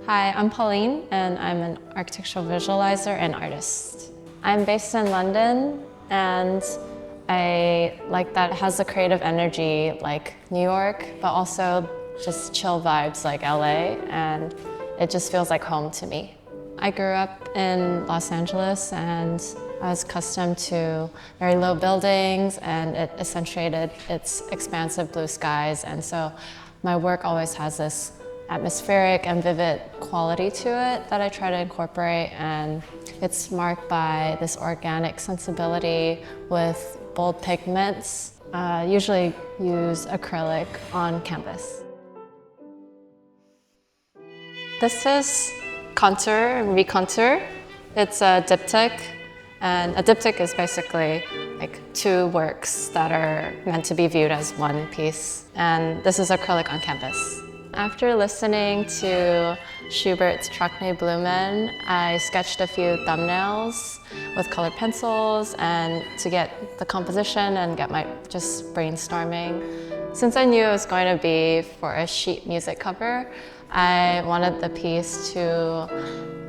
Hi, I'm Pauline, and I'm an architectural visualizer and artist. I'm based in London, and I like that it has a creative energy like New York, but also just chill vibes like LA, and it just feels like home to me. I grew up in Los Angeles, and I was accustomed to very low buildings, and it accentuated its expansive blue skies, and so my work always has this atmospheric and vivid quality to it that I try to incorporate, and it's marked by this organic sensibility with bold pigments. Usually use acrylic on canvas. This is Contour and Recontour. It's a diptych, and a diptych is basically like two works that are meant to be viewed as one piece, and this is acrylic on canvas. After listening to Schubert's Trockene Blumen, I sketched a few thumbnails with colored pencils and to get the composition and get my just brainstorming. Since I knew it was going to be for a sheet music cover, I wanted the piece to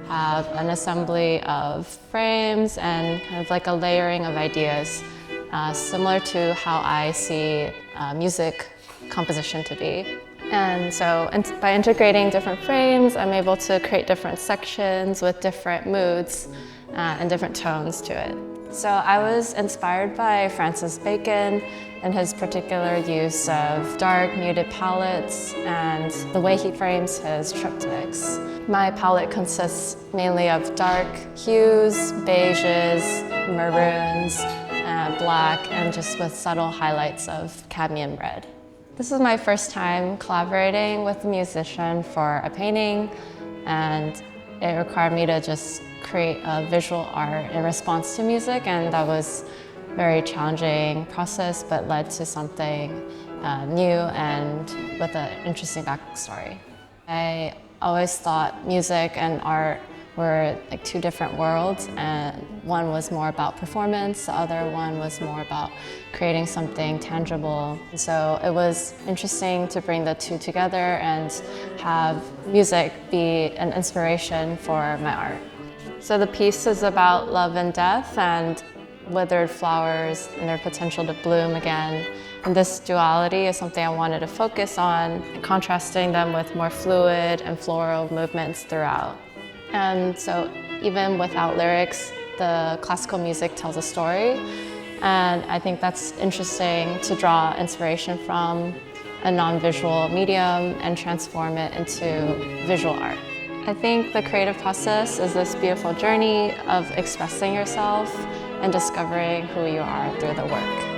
have an assembly of frames and kind of like a layering of ideas, similar to how I see music composition to be. And so by integrating different frames, I'm able to create different sections with different moods and different tones to it. So I was inspired by Francis Bacon and his particular use of dark, muted palettes and the way he frames his triptychs. My palette consists mainly of dark hues, beiges, maroons, black, and just with subtle highlights of cadmium red. This is my first time collaborating with a musician for a painting, and it required me to just create a visual art in response to music, and that was a very challenging process, but led to something new and with an interesting backstory. I always thought music and art were like two different worlds, and one was more about performance, the other one was more about creating something tangible. So it was interesting to bring the two together and have music be an inspiration for my art. So the piece is about love and death and withered flowers and their potential to bloom again. And this duality is something I wanted to focus on, contrasting them with more fluid and floral movements throughout. And so even without lyrics, the classical music tells a story. And I think that's interesting to draw inspiration from a non-visual medium and transform it into visual art. I think the creative process is this beautiful journey of expressing yourself and discovering who you are through the work.